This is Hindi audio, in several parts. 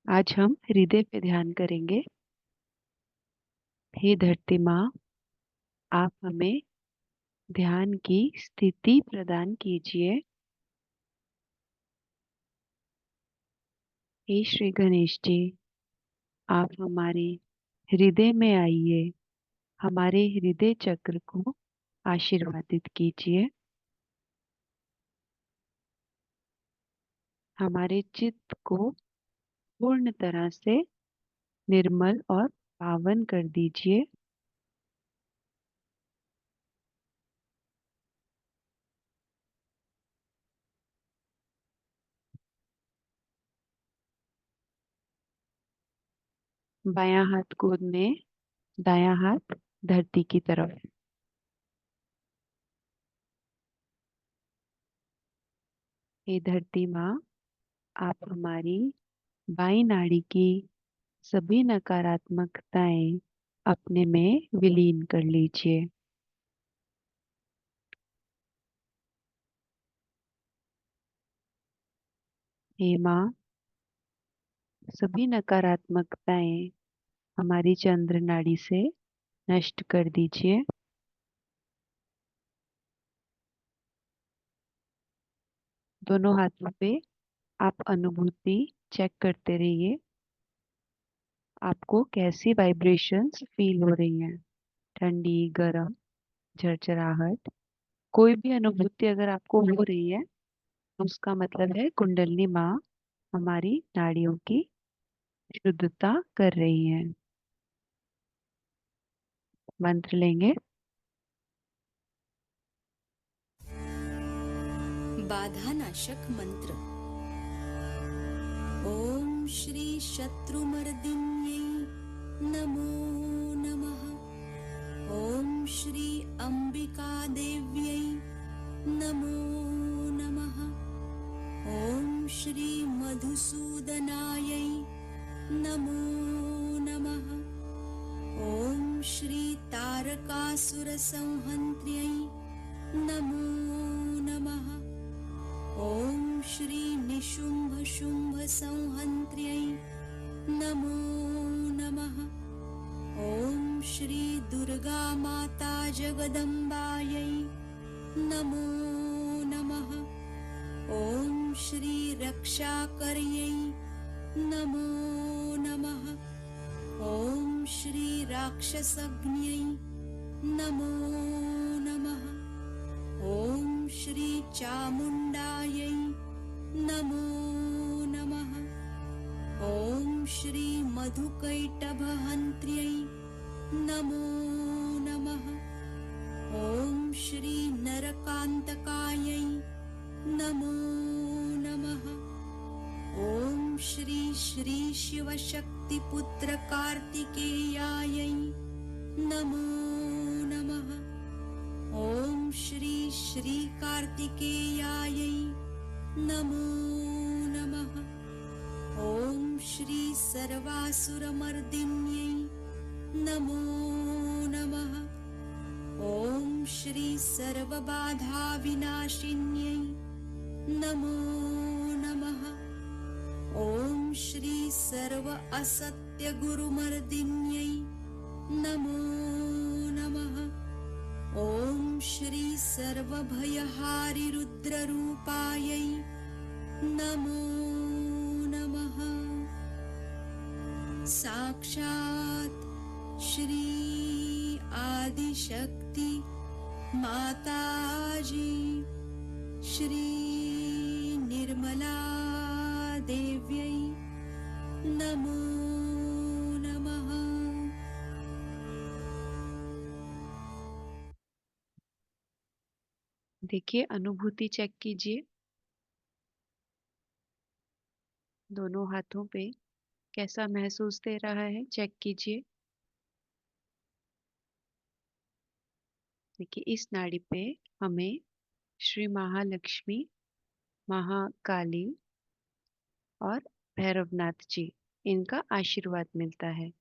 आज हम हृदय पे ध्यान करेंगे। हे धरती माँ, आप हमें ध्यान की स्थिति प्रदान कीजिए। हे श्री गणेश जी, आप हमारे हृदय में आइए, हमारे हृदय चक्र को आशीर्वादित कीजिए। हमारे चित्त को पूर्ण तरह से निर्मल और पावन कर दीजिए। बायां हाथ गोद में, दायां हाथ धरती की तरफ। हे धरती माँ, आप हमारी बाई नाड़ी की सभी नकारात्मकताएं अपने में विलीन कर लीजिए। हे माँ, सभी नकारात्मकताएं हमारी चंद्र नाड़ी से नष्ट कर दीजिए। दोनों हाथों पे आप अनुभूति चेक करते रहिए। आपको कैसी वाइब्रेशंस फील हो रही हैं? ठंडी, गर्म, झरझराहट, कोई भी अनुभूति अगर आपको हो रही है तो उसका मतलब है कुंडलिनी माँ हमारी नाड़ियों की शुद्धता कर रही है। मंत्र लेंगे। बाधानाशक मंत्र। ओम श्री शत्रुमर्दिन्यै नमो नमः। ओम श्री अंबिका देव्यै नमो नमः। ओम श्री मधुसूदनायै नमो नमः। ओम श्री तारकासुरसंहन्त्र्यै नमो नमः। ओम श्री निशुंभ शुंभ संहन्त्र्यै नमो नमः। ओम श्री दुर्गा माता जगदम्बायै नमो नमः। ओम श्री रक्षाकर्यै नमो नमः। ओम श्री राक्षसग्न्यै नमो नमः। ओम श्री चामुण्डायै नमो नमः। ओम श्री मधुकैटभहन्त्र्यै नमो नमः। ओम श्री नरकान्तकायै नमो नमः। ओम श्री श्री शिवशक्तिपुत्र कार्तिकेयायै नमो नमः। ओम श्री श्री कार्तिकेयायै नमो नमः। ओम श्री सर्वासुरमर्दिन्यै नमो नमः। ओम श्री सर्वबाधाविनाशिन्यै नमो नमः। ओम श्री सर्व असत्यगुरुमर्दिन्यै नमो नमः। ओम श्री सर्वभयहारि रुद्ररूपायै नमो नमः। साक्षात् श्री आदिशक्ति माताजी श्री निर्मला देव्यै नमो नमः। देखिए, अनुभूति चेक कीजिए। दोनों हाथों पे कैसा महसूस दे रहा है, चेक कीजिए। देखिए, इस नाड़ी पे हमें श्री महालक्ष्मी, महाकाली और भैरवनाथ जी, इनका आशीर्वाद मिलता है।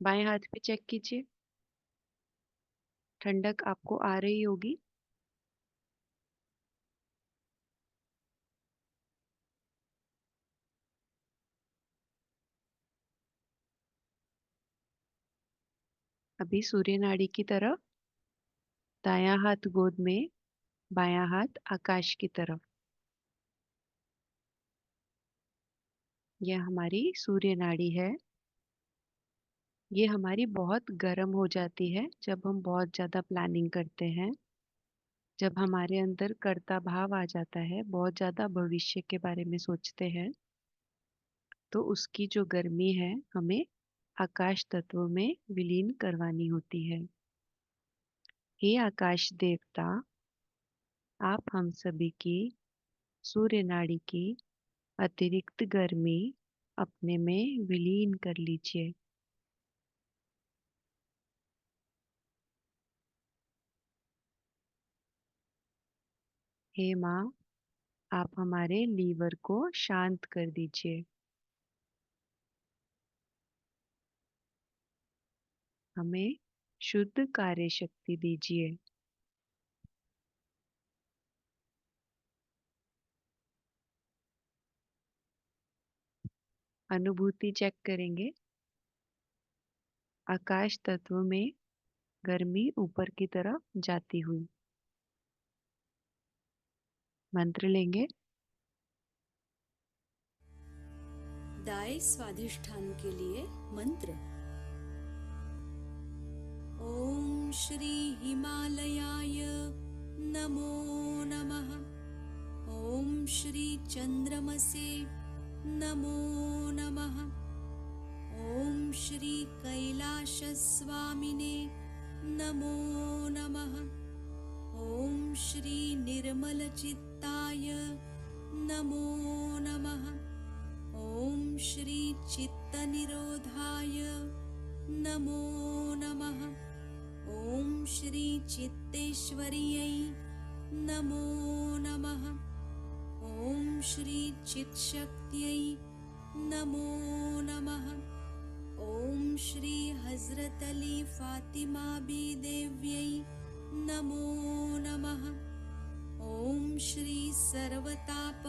बाएं हाथ पे चेक कीजिए। ठंडक आपको आ रही होगी। अभी सूर्य नाड़ी की तरफ, दायां हाथ गोद में, बायां हाथ आकाश की तरफ। यह हमारी सूर्य नाड़ी है। ये हमारी बहुत गर्म हो जाती है जब हम बहुत ज़्यादा प्लानिंग करते हैं। जब हमारे अंदर कर्ता भाव आ जाता है, बहुत ज़्यादा भविष्य के बारे में सोचते हैं, तो उसकी जो गर्मी है हमें आकाश तत्व में विलीन करवानी होती है। हे आकाश देवता, आप हम सभी की सूर्य नाड़ी की अतिरिक्त गर्मी अपने में विलीन कर लीजिए। हे माँ, आप हमारे लीवर को शांत कर दीजिए। हमें शुद्ध कार्य शक्ति दीजिए। अनुभूति चेक करेंगे। आकाश तत्व में गर्मी ऊपर की तरफ जाती हुई। मंत्र लेंगे। दाई स्वाधिष्ठान के लिए मंत्र। ओम श्री हिमालयाय नमो नमः। ओम श्री चंद्रमसे नमो नमः। ओम श्री कैलाशस्वामिने नमो नमः। ओम श्री निर्मलचित्ताय नमो नमः। ओम श्री चित्तनिरोधाय नमो नमः। ओम श्री चित्तेश्वर्यै नमो नमः। ओम श्री चित्शक्त्यै नमो नमः। ओम श्री हजरत अली फातिमा बी देव्यै नमो नमः। ओम श्री सर्वतापहारिण्यै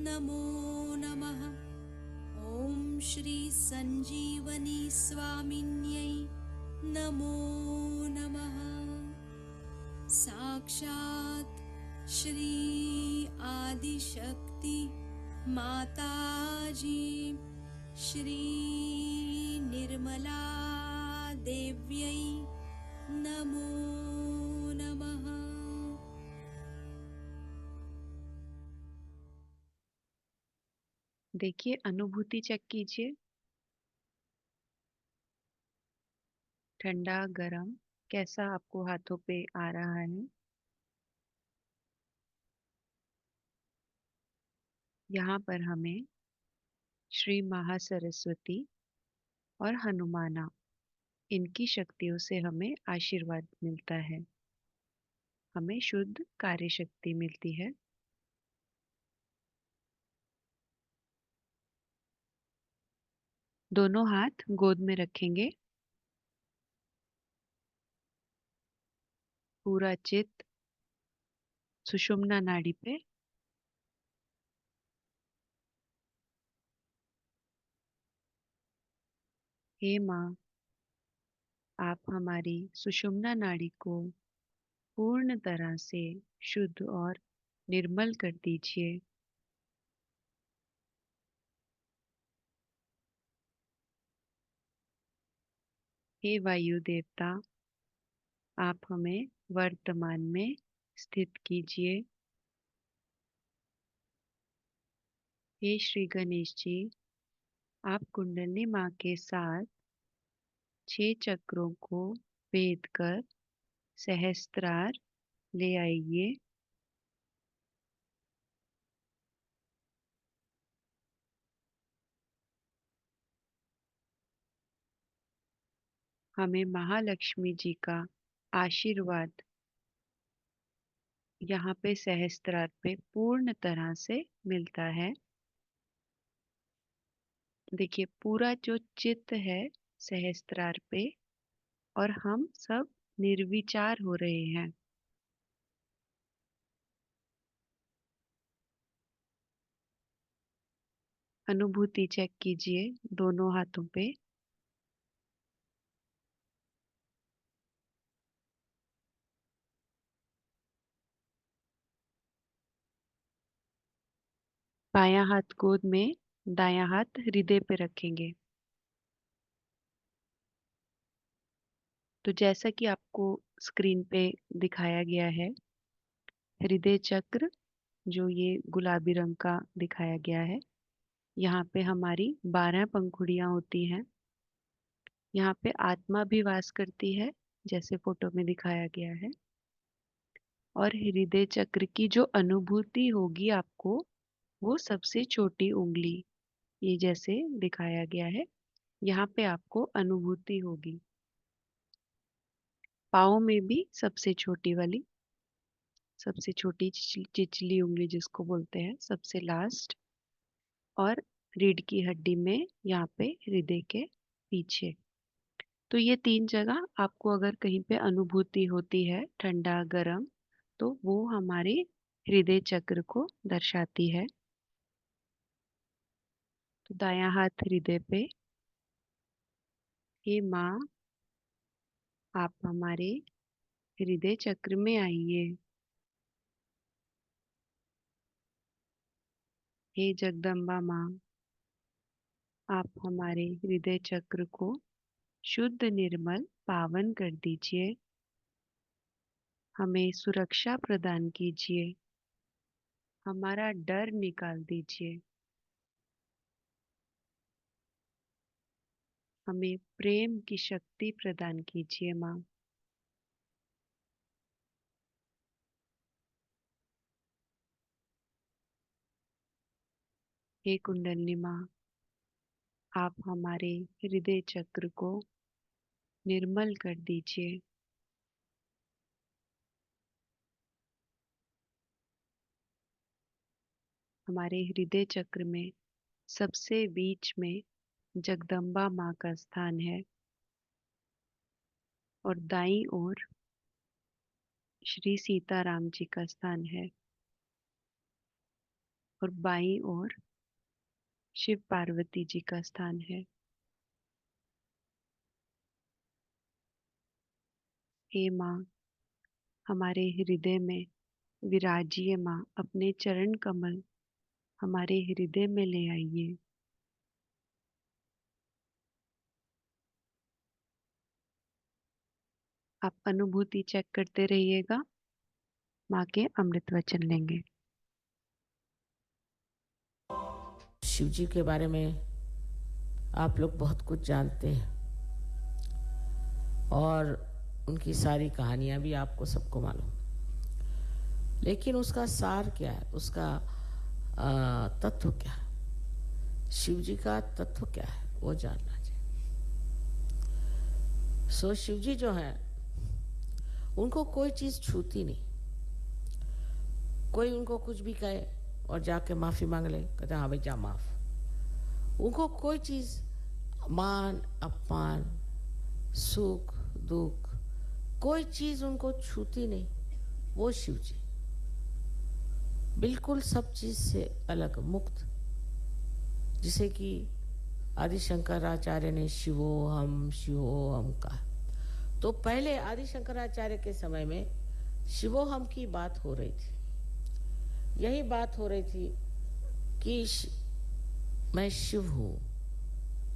नमो नमः। ओम श्री संजीवनी स्वामिन्यै नमो नमः। साक्षात् श्री आदिशक्ति माताजी श्री निर्मला देव्यै नमो नमः। देखिए, अनुभूति चेक कीजिए। ठंडा गरम कैसा आपको हाथों पे आ रहा है। यहाँ पर हमें श्री महासरस्वती और हनुमाना, इनकी शक्तियों से हमें आशीर्वाद मिलता है। हमें शुद्ध कार्य शक्ति मिलती है। दोनों हाथ गोद में रखेंगे। पूरा चित्त सुषुम्ना नाड़ी पे। हे माँ, आप हमारी सुषुम्ना नाड़ी को पूर्ण तरह से शुद्ध और निर्मल कर दीजिए। हे वायु देवता, आप हमें वर्तमान में स्थित कीजिए। हे श्री गणेश जी, आप कुंडली माँ के साथ 6 चक्रों को भेद कर सहस्त्रार ले आइए। हमें महालक्ष्मी जी का आशीर्वाद यहाँ पे सहस्त्रार पे पूर्ण तरह से मिलता है। देखिए, पूरा जो चित्त है सहस्त्रार पे, और हम सब निर्विचार हो रहे हैं। अनुभूति चेक कीजिए दोनों हाथों पे। बायां हाथ गोद में, दायां हाथ हृदय पे रखेंगे। तो जैसा कि आपको स्क्रीन पे दिखाया गया है, हृदय चक्र जो ये गुलाबी रंग का दिखाया गया है, यहाँ पे हमारी 12 पंखुड़ियां होती हैं। यहाँ पे आत्मा भी वास करती है, जैसे फोटो में दिखाया गया है। और हृदय चक्र की जो अनुभूति होगी आपको, वो सबसे छोटी उंगली, ये जैसे दिखाया गया है, यहाँ पे आपको अनुभूति होगी। पाँव में भी सबसे छोटी वाली, सबसे छोटी चिचली उंगली जिसको बोलते हैं, सबसे लास्ट, और रीढ़ की हड्डी में यहाँ पे हृदय के पीछे। तो ये 3 जगह आपको अगर कहीं पे अनुभूति होती है, ठंडा गर्म, तो वो हमारे हृदय चक्र को दर्शाती है। तो दायां हाथ हृदय पे, हे माँ, आप हमारे हृदय चक्र में आइए। हे जगदम्बा माँ, आप हमारे हृदय चक्र को शुद्ध, निर्मल, पावन कर दीजिए। हमें सुरक्षा प्रदान कीजिए। हमारा डर निकाल दीजिए। हमें प्रेम की शक्ति प्रदान कीजिए माँ। हे कुंडलिनी माँ, आप हमारे हृदय चक्र को निर्मल कर दीजिए। हमारे हृदय चक्र में सबसे बीच में जगदम्बा माँ का स्थान है, और दाईं ओर श्री सीताराम जी का स्थान है, और बाईं ओर शिव पार्वती जी का स्थान है। हे माँ, हमारे हृदय में विराजिए माँ। अपने चरण कमल हमारे हृदय में ले आइए। आप अनुभूति चेक करते रहिएगा, माँ के अमृत वचन लेंगे। शिव जी के बारे में आप लोग बहुत कुछ जानते हैं और उनकी सारी कहानियां भी आपको सबको मालूम, लेकिन उसका सार क्या है, उसका तत्व क्या है, शिव जी का तत्व क्या है, वो जानना चाहिए। सो शिव जी जो है, उनको कोई चीज छूती नहीं। कोई उनको कुछ भी कहे और जाके माफी मांग ले, कहते हाँ भाई जा माफ। उनको कोई चीज, मान अपमान, सुख दुख, कोई चीज उनको छूती नहीं। वो शिव जी बिल्कुल सब चीज से अलग, मुक्त, जिसे कि आदि शंकराचार्य ने शिवोहम शिवोहम कहा। तो पहले आदि शंकराचार्य के समय में शिवोहम की बात हो रही थी। यही बात हो रही थी कि मैं शिव हूं,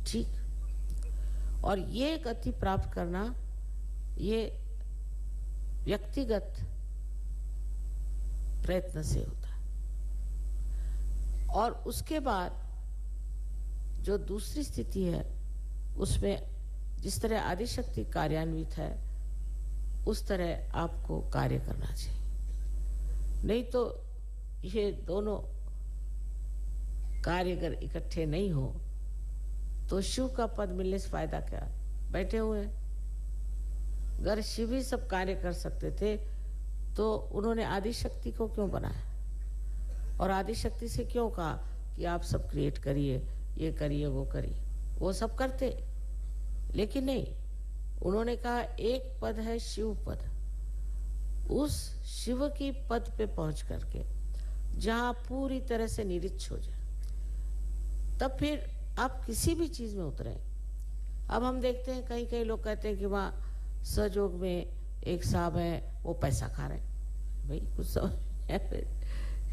ठीक। और ये गति प्राप्त करना, ये व्यक्तिगत प्रयत्न से होता है। और उसके बाद जो दूसरी स्थिति है, उसमें जिस तरह आदिशक्ति कार्यान्वित है, उस तरह आपको कार्य करना चाहिए। नहीं तो ये दोनों कार्य अगर इकट्ठे नहीं हो तो शिव का पद मिलने से फायदा क्या। बैठे हुए अगर शिव ही सब कार्य कर सकते थे तो उन्होंने आदिशक्ति को क्यों बनाया, और आदिशक्ति से क्यों कहा कि आप सब क्रिएट करिए, ये करिए वो करिए। वो सब करते, लेकिन नहीं, उन्होंने कहा एक पद है शिव पद। उस शिव की पद पे पहुंच करके जहां पूरी तरह से निरिच्छ हो जाए, तब फिर आप किसी भी चीज में उतरे। अब हम देखते हैं कहीं कहीं लोग कहते हैं कि वहाँ सहयोग में एक साहब है, वो पैसा खा रहे हैं। भाई कुछ समझ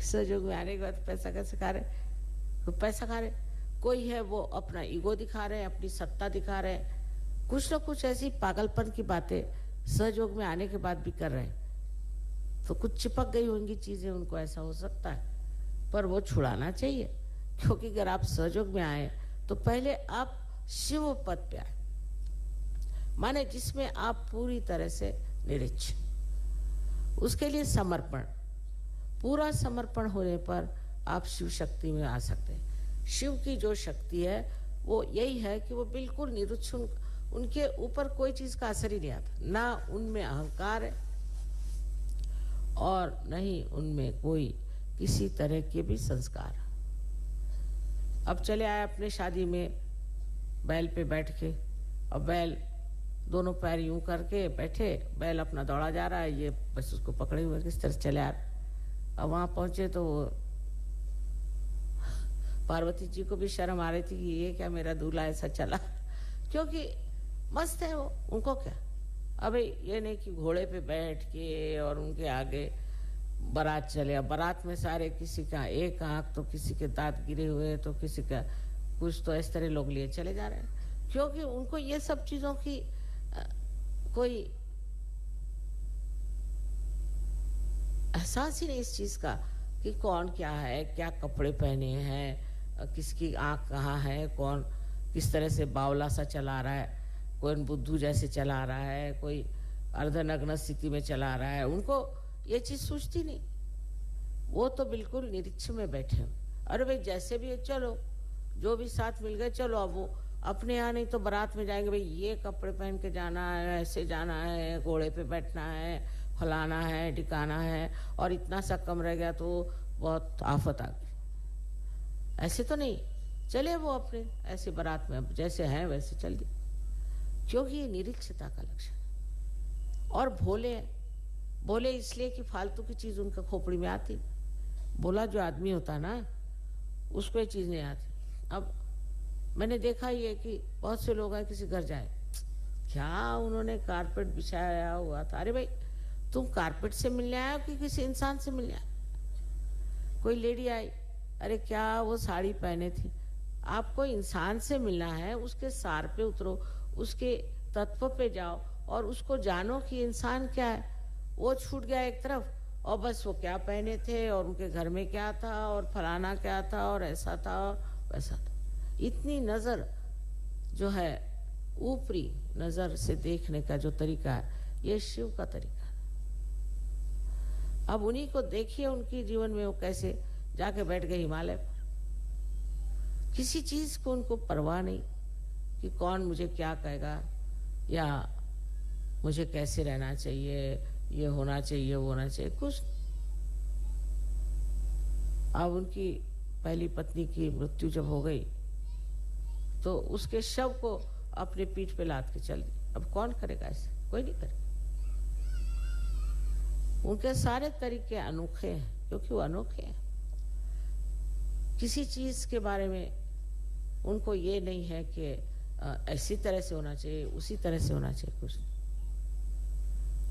सहयोग में आने के बाद पैसा कैसे खा रहे? कोई पैसा खा रहे, कोई है वो अपना ईगो दिखा रहे हैं, अपनी सत्ता दिखा रहे हैं, कुछ ना कुछ ऐसी पागलपन की बातें सहयोग में आने के बाद भी कर रहे हैं। तो कुछ चिपक गई होंगी चीजें, उनको ऐसा हो सकता है, पर वो छुड़ाना चाहिए, क्योंकि अगर आप सहयोग में आए तो पहले आप शिव पद पे आए, माने जिसमें आप पूरी तरह से निरीक्ष, उसके लिए समर्पण, पूरा समर्पण होने पर आप शिव शक्ति में आ सकते हैं। शिव की जो शक्ति है वो यही है कि वो बिल्कुल निरुच्छ, उनके ऊपर कोई चीज का असर ही नहीं आता, ना उनमें अहंकार है और नहीं उनमें कोई किसी तरह के भी संस्कार। अब चले आए अपने शादी में बैल पे बैठ के, और बैल दोनों पैर यूं करके बैठे, बैल अपना दौड़ा जा रहा है, ये बस उसको पकड़े हुए किस तरह चले आ रहे। अब वहां पहुंचे तो पार्वती जी को भी शर्म आ रही थी कि ये क्या मेरा दूल्हा ऐसा चला, क्योंकि मस्त है वो, उनको क्या। अबे ये नहीं कि घोड़े पे बैठ के और उनके आगे बारात चले, अब बारात में सारे, किसी का एक आंख तो किसी के दांत गिरे हुए, तो किसी का कुछ, तो इस तरह लोग लिए चले जा रहे हैं, क्योंकि उनको ये सब चीजों की कोई एहसास ही नहीं इस चीज का कि कौन क्या है, क्या कपड़े पहने हैं, किसकी आंख कहाँ है, कौन किस तरह से बावला सा चला रहा है, कोई बुद्धू जैसे चला रहा है, कोई अर्धनग्न स्थिति में चला रहा है, उनको ये चीज सूझती नहीं। वो तो बिल्कुल निरीक्ष में बैठे हैं। अरे भाई जैसे भी है, चलो जो भी साथ मिल गए, चलो अब वो अपने यहाँ नहीं तो बारात में जाएंगे, भाई ये कपड़े पहन के जाना है, ऐसे जाना है, घोड़े पे बैठना है, फलाना है, टिकाना है, और इतना सा कम रह गया तो बहुत आफत आ गई। ऐसे तो नहीं चले वो अपने ऐसे बारात में, जैसे हैं वैसे चल दिए, क्योंकि ये निरीक्षता का लक्षण। और भोले, बोले इसलिए कि फालतू की चीज उनका खोपड़ी में आती, बोला जो आदमी होता ना उसको ये चीज नहीं आती। अब मैंने देखा ये कि बहुत से लोग हैं, किसी घर जाए, क्या उन्होंने कारपेट बिछाया हुआ था, अरे भाई तुम कारपेट से मिलने आए हो कि किसी इंसान से मिलने आए। कोई लेडी आई, अरे क्या वो साड़ी पहने थी, आपको इंसान से मिलना है, उसके सार पे उतरो, उसके तत्व पे जाओ और उसको जानो कि इंसान क्या है। वो छूट गया एक तरफ, और बस वो क्या पहने थे और उनके घर में क्या था और फलाना क्या था और ऐसा था और वैसा था। इतनी नजर जो है ऊपरी नजर से देखने का जो तरीका है, ये शिव का तरीका है। अब उन्हीं को देखिए, उनकी जीवन में वो कैसे जाके बैठ गए हिमालय पर, किसी चीज को उनको परवाह नहीं कि कौन मुझे क्या कहेगा या मुझे कैसे रहना चाहिए, ये होना चाहिए, वो होना चाहिए, कुछ। अब उनकी पहली पत्नी की मृत्यु जब हो गई तो उसके शव को अपने पीठ पे लाद के चल दी। अब कौन करेगा ऐसे, कोई नहीं करेगा। उनके सारे तरीके अनोखे हैं, क्योंकि वो अनोखे हैं। किसी चीज के बारे में उनको ये नहीं है कि ऐसी तरह से होना चाहिए, उसी तरह से होना चाहिए, कुछ।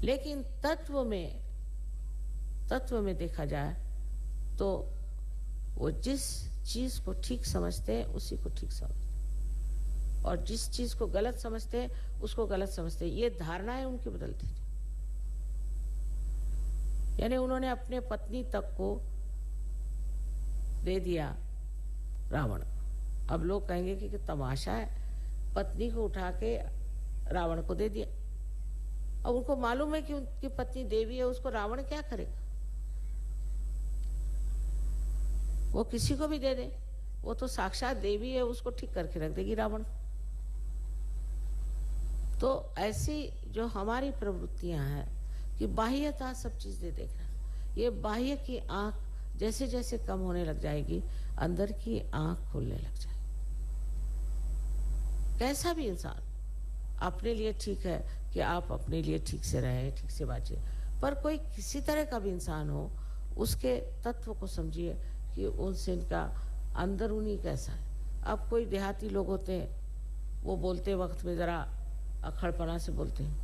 लेकिन तत्व में देखा जाए तो वो जिस चीज को ठीक समझते हैं उसी को ठीक समझते हैं, और जिस चीज को गलत समझते हैं उसको गलत समझते हैं। ये धारणाएं उनकी बदलती थी। यानी उन्होंने अपने पत्नी तक को दे दिया रावण। अब लोग कहेंगे कि तमाशा है, पत्नी को उठा के रावण को दे दिया। अब उनको मालूम है कि उनकी पत्नी देवी है, उसको रावण क्या करेगा। वो किसी को भी दे दे, वो तो साक्षात देवी है, उसको ठीक करके रख देगी रावण। तो ऐसी जो हमारी प्रवृत्तियां हैं कि बाह्यता सब चीजें देखना, ये बाह्य की आंख जैसे जैसे कम होने लग जाएगी, अंदर की आंख खुलने लग जाएगी। कैसा भी इंसान अपने लिए ठीक है कि आप अपने लिए ठीक से रहें, ठीक से बाँचे, पर कोई किसी तरह का भी इंसान हो, उसके तत्व को समझिए कि उनसे इनका अंदरूनी कैसा है। अब कोई देहाती लोग होते हैं, वो बोलते वक्त में जरा अखड़पना से बोलते हैं,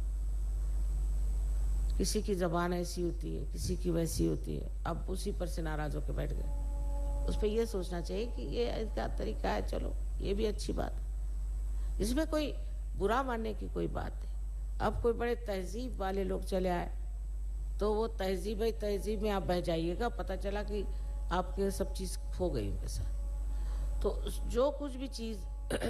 किसी की जबान ऐसी होती है, किसी की वैसी होती है। अब उसी पर से नाराज होकर बैठ गए, उस पर यह सोचना चाहिए कि ये इनका तरीका है, चलो ये भी अच्छी बात है। इसमें कोई बुरा मानने की कोई बात नहीं। अब कोई बड़े तहजीब वाले लोग चले आए तो वो तहजीब में आप बह जाइएगा, पता चला कि आपके सब चीज़ खो गई उनके साथ। तो जो कुछ भी चीज़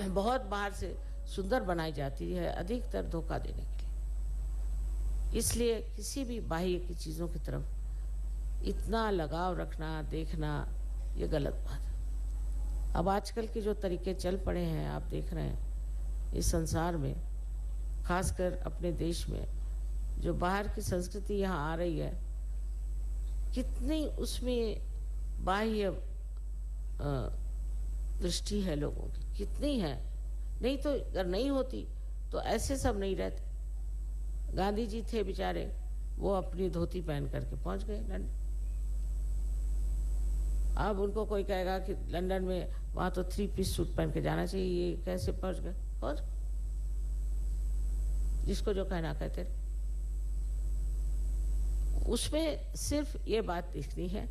बहुत बाहर से सुंदर बनाई जाती है, अधिकतर धोखा देने के लिए। इसलिए किसी भी बाह्य की चीज़ों की तरफ इतना लगाव रखना, देखना, ये गलत बात है। अब आजकल के जो तरीके चल पड़े हैं, आप देख रहे हैं इस संसार में, खासकर अपने देश में, जो बाहर की संस्कृति यहाँ आ रही है, कितनी उसमें बाह्य दृष्टि है लोगों की, कितनी है। नहीं तो अगर नहीं होती तो ऐसे सब नहीं रहते। गांधी जी थे बेचारे, वो अपनी धोती पहन करके पहुंच गए लंदन। अब उनको कोई कहेगा कि लंदन में वहां तो 3 पीस सूट पहन के जाना चाहिए, ये कैसे पहुंच गए? पहुंच गए, जिसको जो कहना कहते रहे। उसमें सिर्फ ये बात दिखनी है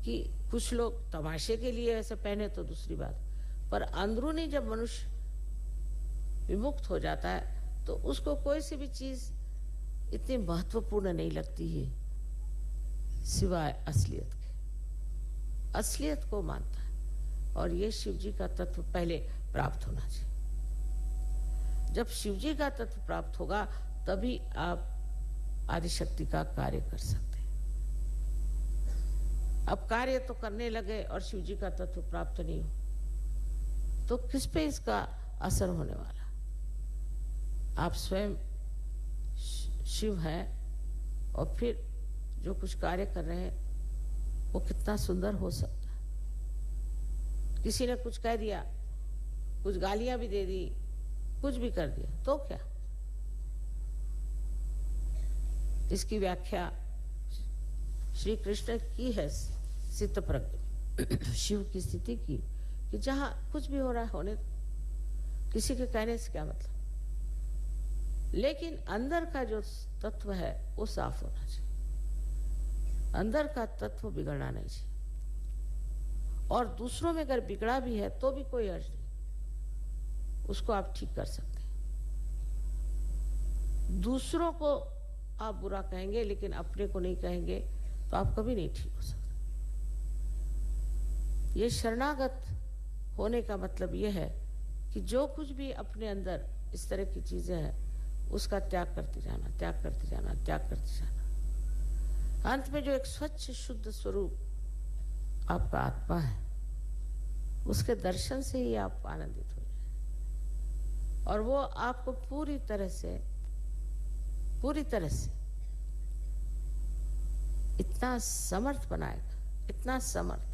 कि कुछ लोग तमाशे के लिए ऐसे पहने तो दूसरी बात, पर अंदरूनी जब मनुष्य विमुक्त हो जाता है तो उसको कोई सी भी चीज इतनी महत्वपूर्ण नहीं लगती है सिवाय असलियत के। असलियत को मानता है, और ये शिव जी का तत्व पहले प्राप्त होना चाहिए। जब शिव जी का तत्व प्राप्त होगा तभी आप आदिशक्ति का कार्य कर सकते हैं। अब कार्य तो करने लगे और शिव जी का तत्व प्राप्त नहीं हो तो किस पे इसका असर होने वाला? आप स्वयं शिव हैं और फिर जो कुछ कार्य कर रहे हैं वो कितना सुंदर हो सकता है। किसी ने कुछ कह दिया, कुछ गालियां भी दे दी, कुछ भी कर दिया तो क्या? इसकी व्याख्या श्री कृष्ण की है सिद्ध प्रज्ञ शिव की स्थिति की, कि जहां कुछ भी हो रहा है होने, किसी के कहने से क्या मतलब, लेकिन अंदर का जो तत्व है वो साफ होना चाहिए। अंदर का तत्व बिगड़ना नहीं चाहिए, और दूसरों में अगर बिगड़ा भी है तो भी कोई अर्ज नहीं, उसको आप ठीक कर सकते हैं। दूसरों को आप बुरा कहेंगे लेकिन अपने को नहीं कहेंगे तो आप कभी नहीं ठीक हो सकते। ये शरणागत होने का मतलब ये है कि जो कुछ भी अपने अंदर इस तरह की चीजें हैं उसका त्याग करते जाना, त्याग करते जाना, त्याग करते जाना। अंत में जो एक स्वच्छ शुद्ध स्वरूप आपका आत्मा है, उसके दर्शन से ही आप आनंदित हो जाए, और वो आपको पूरी तरह से इतना समर्थ बनाएगा, इतना समर्थ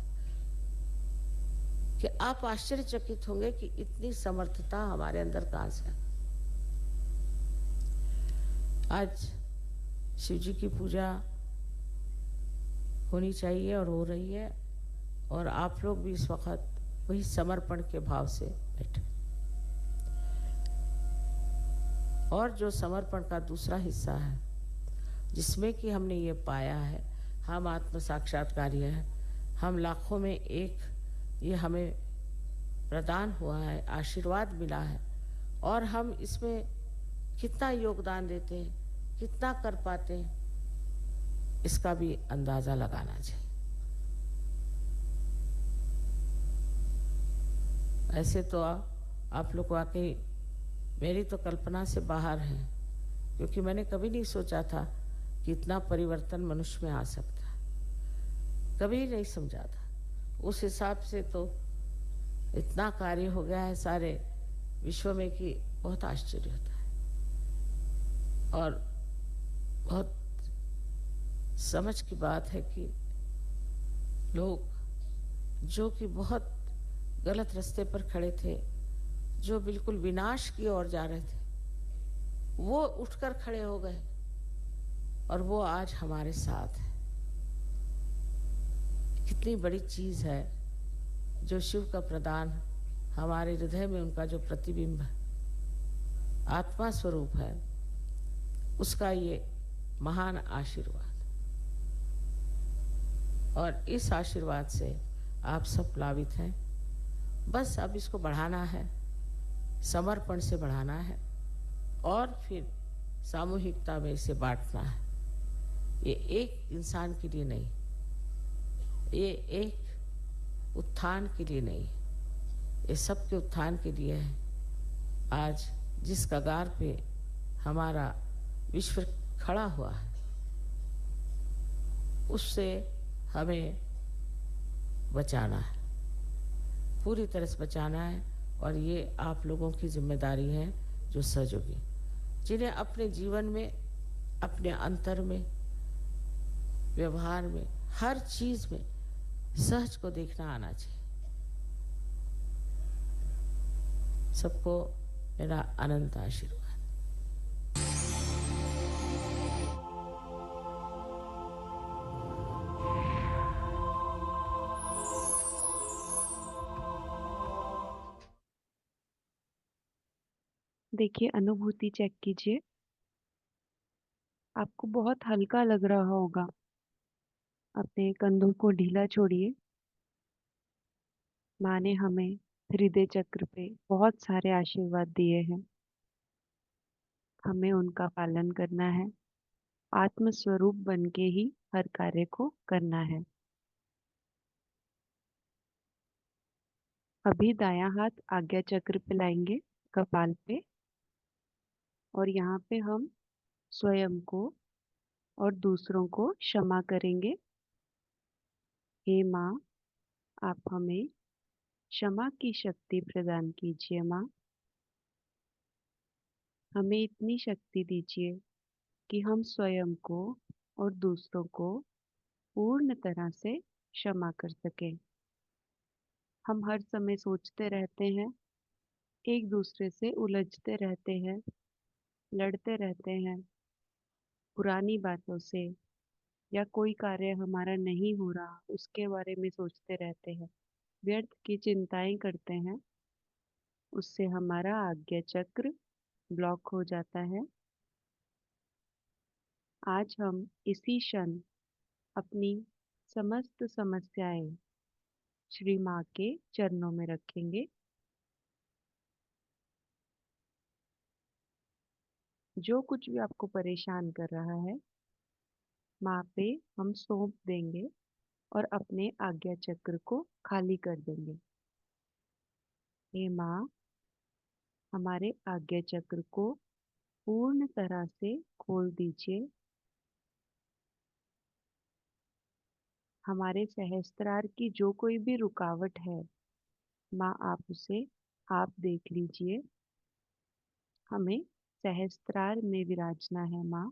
कि आप आश्चर्यचकित होंगे कि इतनी समर्थता हमारे अंदर कहां से। आज शिव जी की पूजा होनी चाहिए और हो रही है, और आप लोग भी इस वक्त वही समर्पण के भाव से बैठे। और जो समर्पण का दूसरा हिस्सा है जिसमें कि हमने ये पाया है, हम आत्म साक्षात्कारी हैं, हम लाखों में एक, ये हमें प्रदान हुआ है, आशीर्वाद मिला है, और हम इसमें कितना योगदान देते हैं, कितना कर पाते हैं, इसका भी अंदाजा लगाना चाहिए। ऐसे तो आप लोग वाकई मेरी तो कल्पना से बाहर है, क्योंकि मैंने कभी नहीं सोचा था कि इतना परिवर्तन मनुष्य में आ सकता है, कभी नहीं समझा था। उस हिसाब से तो इतना कार्य हो गया है सारे विश्व में कि बहुत आश्चर्य होता है, और बहुत समझ की बात है कि लोग जो कि बहुत गलत रास्ते पर खड़े थे, जो बिल्कुल विनाश की ओर जा रहे थे, वो उठकर खड़े हो गए और वो आज हमारे साथ है। कितनी बड़ी चीज है जो शिव का प्रदान, हमारे हृदय में उनका जो प्रतिबिंब है, आत्मा स्वरूप है, उसका ये महान आशीर्वाद। और इस आशीर्वाद से आप सब प्लावित हैं, बस अब इसको बढ़ाना है, समर्पण से बढ़ाना है और फिर सामूहिकता में इसे बांटना है। ये एक इंसान के लिए नहीं, ये एक उत्थान के लिए नहीं, ये सबके उत्थान के लिए है। आज जिस कगार पे हमारा विश्व खड़ा हुआ है, उससे हमें बचाना है, पूरी तरह से बचाना है। और ये आप लोगों की जिम्मेदारी है जो सहयोगी, जिन्हें अपने जीवन में, अपने अंतर में, व्यवहार में, हर चीज में सहज को देखना आना चाहिए। सबको मेरा अनंत आशीर्वाद। देखिए, अनुभूति चेक कीजिए। आपको बहुत हल्का लग रहा होगा। अपने कंधों को ढीला छोड़िए। माँ ने हमें हृदय चक्र पे बहुत सारे आशीर्वाद दिए हैं, हमें उनका पालन करना है। आत्म स्वरूप बन के ही हर कार्य को करना है। अभी दायां हाथ आज्ञा चक्र पे लाएंगे, कपाल पे, और यहाँ पे हम स्वयं को और दूसरों को क्षमा करेंगे। हे माँ, आप हमें क्षमा की शक्ति प्रदान कीजिए। माँ, हमें इतनी शक्ति दीजिए कि हम स्वयं को और दूसरों को पूर्ण तरह से क्षमा कर सकें। हम हर समय सोचते रहते हैं, एक दूसरे से उलझते रहते हैं, लड़ते रहते हैं पुरानी बातों से, या कोई कार्य हमारा नहीं हो रहा उसके बारे में सोचते रहते हैं, व्यर्थ की चिंताएं करते हैं। उससे हमारा आज्ञा चक्र ब्लॉक हो जाता है। आज हम इसी क्षण अपनी समस्त समस्याएं श्री माँ के चरणों में रखेंगे। जो कुछ भी आपको परेशान कर रहा है, माँ पे हम सौंप देंगे और अपने आज्ञा चक्र को खाली कर देंगे। हे माँ, हमारे आज्ञा चक्र को पूर्ण तरह से खोल दीजिए। हमारे सहस्त्रार की जो कोई भी रुकावट है, माँ आप उसे आप देख लीजिए। हमें सहस्त्रार में विराजना है। माँ,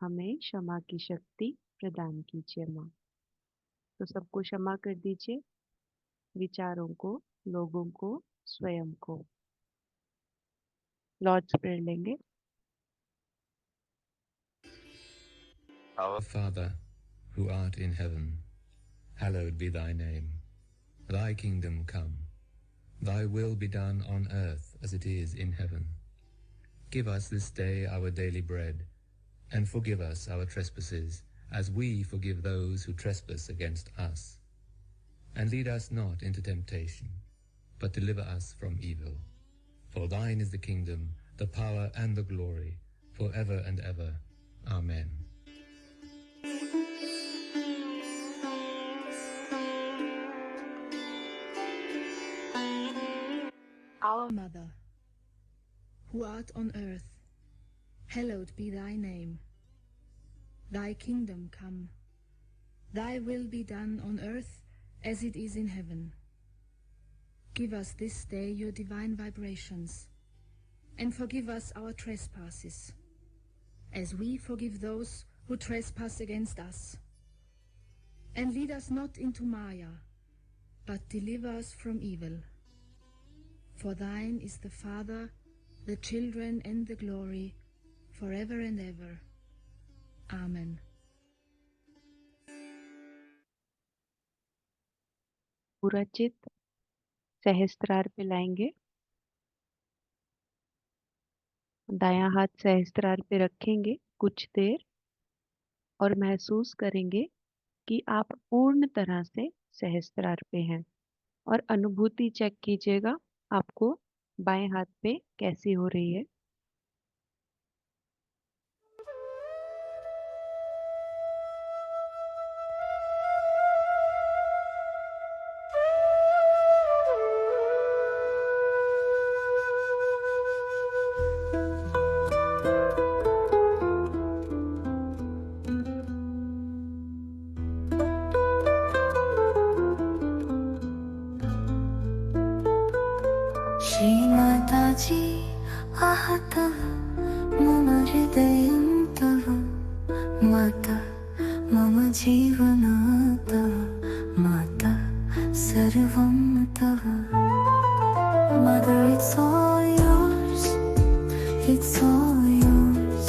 हमें क्षमा की शक्ति प्रदान कीजिए। माँ, तो सबको क्षमा कर दीजिए, विचारों को, लोगों को, स्वयं को। लॉर्ड्स प्रेयर लेंगे। Our Father, who art in heaven, hallowed be thy name. Thy kingdom come. Thy will be done on earth as it is in heaven. Give us this day our daily bread, and forgive us our trespasses, as we forgive those who trespass against us. And lead us not into temptation, but deliver us from evil. For thine is the kingdom, the power, and the glory, for ever and ever. Amen. Our Mother, who art on earth, hallowed be thy name. Thy kingdom come. Thy will be done on earth as it is in heaven. Give us this day your divine vibrations, and forgive us our trespasses, as we forgive those who trespass against us. And lead us not into Maya, but deliver us from evil. For thine is the Father, the children, and the glory, forever and ever. Amen. पूरा चित्त सहस्त्रार पे लाएंगे। दायां हाथ सहस्त्रार पे रखेंगे कुछ देर और महसूस करेंगे कि आप पूर्ण तरह से सहस्त्रार पे हैं। और अनुभूति चेक कीजिएगा आपको बाएं हाथ पे कैसी हो रही है। श्रीमाताजी आहतः मम हृदयं तव माता मम जीवनं तव माता सर्वं तव Mother, it's all yours, it's all yours.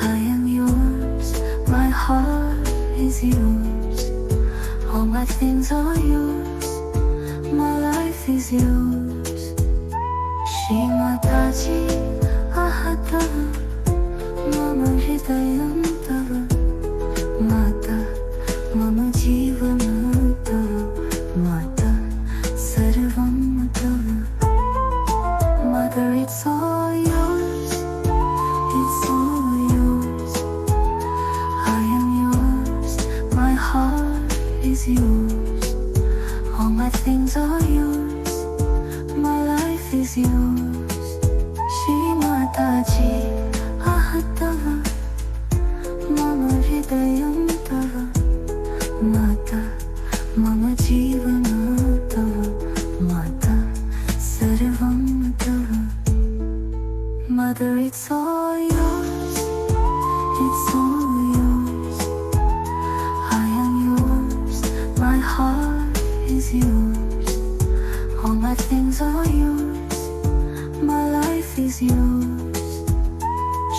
I am yours, my heart is yours. All my things are yours, my life is yours. Shri Mataji ahata mama hridayam tava Mata mama jeevanam tava Mata sarvam tava Mother, it's all yours, it's all yours. I am yours, my heart is yours. All my things are yours, my life is yours. Shri Mataji ahatava mama hridayam tava Mata mama jeevanam tava Mata sarvam tava Mother, it's all yours, it's all yours. I am yours, my heart is yours. All my things are yours, my life is yours.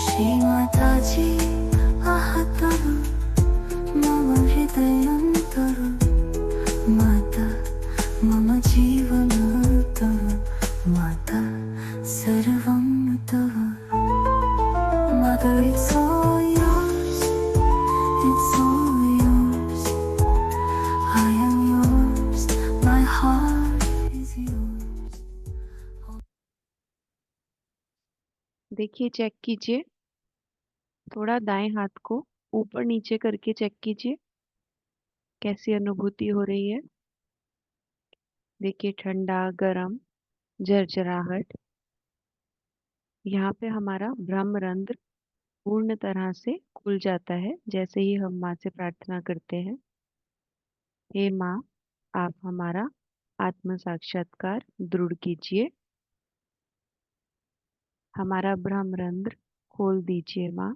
Shri Mataji ahatava mama hridayam tava Mata mama jeevanam tava Mata sarvam tava Mother, it's all yours, it's all yours. I am yours, my heart is yours. देखिए, चेक कीजिए, थोड़ा दाएं हाथ को ऊपर नीचे करके चेक कीजिए कैसी अनुभूति हो रही है। देखिए, ठंडा, गरम, झरझराहट। यहाँ पे हमारा ब्रह्मरंध्र पूर्ण तरह से खुल जाता है जैसे ही हम माँ से प्रार्थना करते हैं, हे माँ, आप हमारा आत्म साक्षात्कार दृढ़ कीजिए, हमारा ब्रह्मरंध्र खोल दीजिए माँ।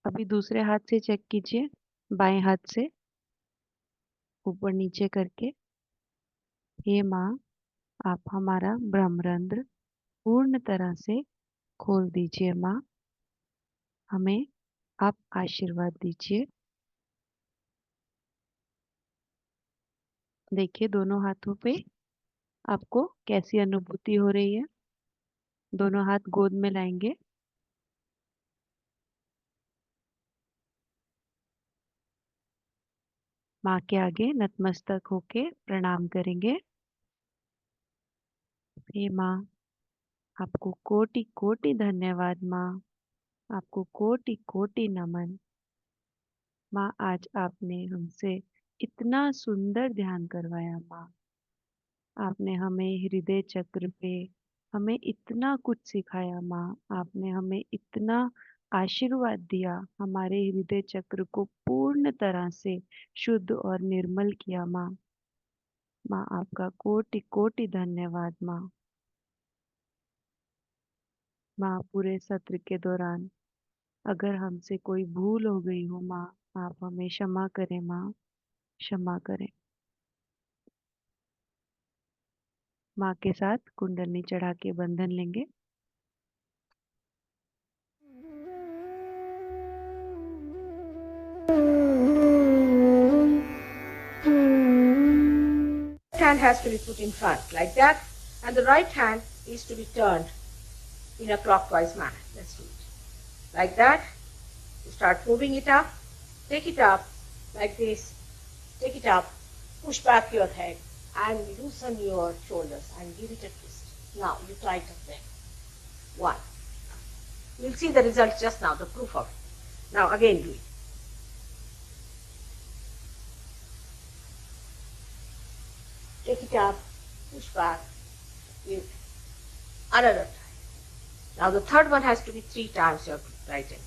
अभी दूसरे हाथ से चेक कीजिए, बाएं हाथ से ऊपर नीचे करके, हे माँ, आप हमारा ब्रह्मरंध्र पूर्ण तरह से खोल दीजिए माँ, हमें आप आशीर्वाद दीजिए। देखिए, दोनों हाथों पे आपको कैसी अनुभूति हो रही है। दोनों हाथ गोद में लाएंगे, माँ के आगे नतमस्तक होके प्रणाम करेंगे। हे माँ, आपको कोटि कोटि धन्यवाद माँ, आपको कोटि कोटि नमन। माँ, आज आपने हमसे इतना सुंदर ध्यान करवाया माँ, आपने हमें हृदय चक्र पे हमें इतना कुछ सिखाया माँ, आपने हमें इतना आशीर्वाद दिया, हमारे हृदय चक्र को पूर्ण तरह से शुद्ध और निर्मल किया माँ। माँ, आपका कोटि कोटि धन्यवाद माँ। माँ, पूरे सत्र के दौरान अगर हमसे कोई भूल हो गई हो माँ, आप हमें क्षमा करें माँ, क्षमा करें। माँ के साथ कुंडलनी चढ़ा के बंधन लेंगे। Hand has to be put in front like that, and the right hand is to be turned in a clockwise manner. Let's do it like that. You start moving it up, Take it up like this. Take it up. Push back your head and loosen your shoulders and give it a twist. Now you tighten them. 1. You'll see the result just now, the proof of it. Now again do it. Take it up, push back, give another time. Now the third one has to be 3 times you have to tighten.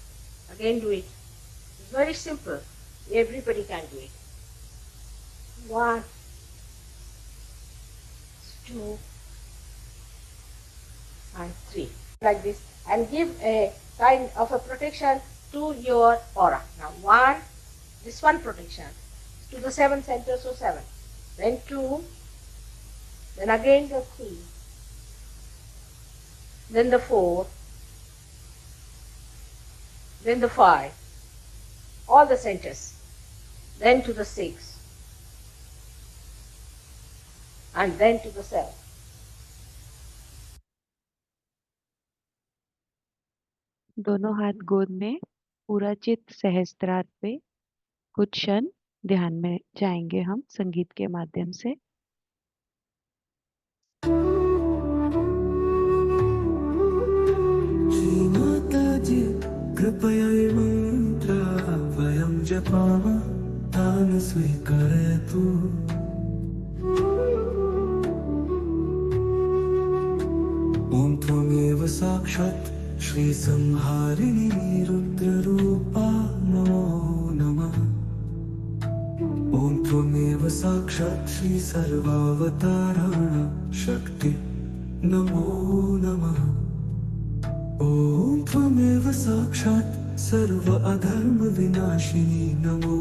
Again do it. It's very simple. Everybody can do it. 1, 2, and 3. Like this. And give a kind of a protection to your aura. Now 1, this one protection to the 7 centers, so 7. Then 2, then again the 3, then the 4, then the 5, all the centers, then to the 6, and then to the 7. दोनों हाथ गोद में, पूरा चित्त सहस्त्रार पे। कुछ क्षण ध्यान में जाएंगे हम संगीत के माध्यम से। श्रीमाताजी कृपया मंत्र वयं जपामः तान् स्वीकरोतु। ॐ त्वमेव साक्षात् श्रीसंहारिणी रुद्ररूपा नमो नमः। ॐ त्वमेव साक्षात् श्रीसर्वावताराणां शक्ति नमो नमः। ॐ त्वमेव साक्षात् सर्व अधर्म विनाशिनी नमो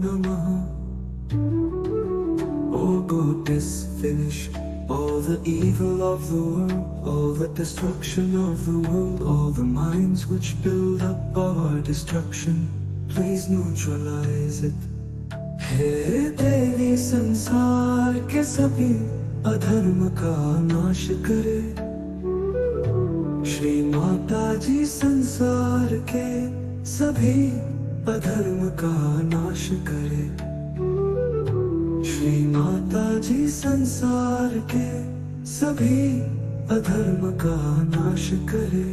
नमः। O goddess, finish all the evil of the world, all the destruction of the world, all the minds which build up our destruction, please neutralize it. हे देवी संसार के सभी अधर्म का नाश करे। श्री माता जी संसार के सभी अधर्म का नाश करे। श्री माता जी संसार के सभी अधर्म का नाश करे।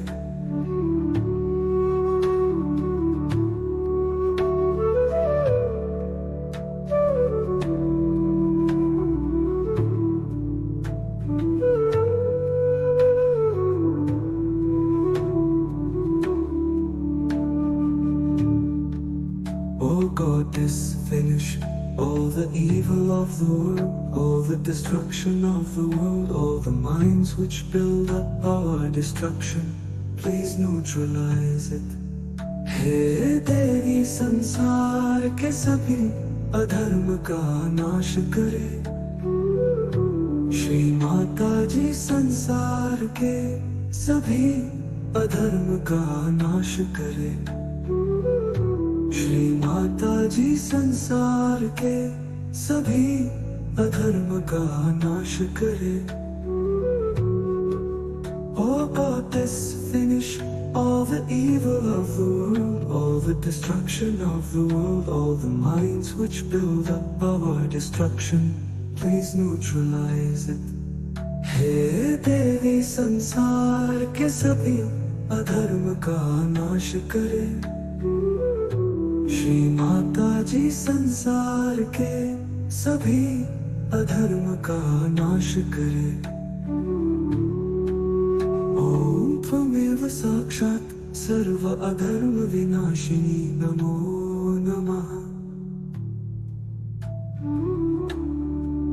Oh goddess, finish all the evil of the world, all the destruction of the world, all the minds which build up our destruction, please neutralize it. हे देवी संसार के सभी अधर्म का नाश करे। श्री माता जी संसार के सभी अधर्म का नाश करे। श्री माता जी संसार के सभी अधर्म का नाश करे। Oh goddess, finish all the evil of the world, all the destruction of the world, all the minds which build up our destruction, please neutralize it. हे देवी संसार के सभी अधर्म का नाश करे। श्री माता जी संसार के सभी अधर्म का नाश करे। ओम त्वमेव साक्षात् सर्व अधर्म विनाशिनी नमो नमः।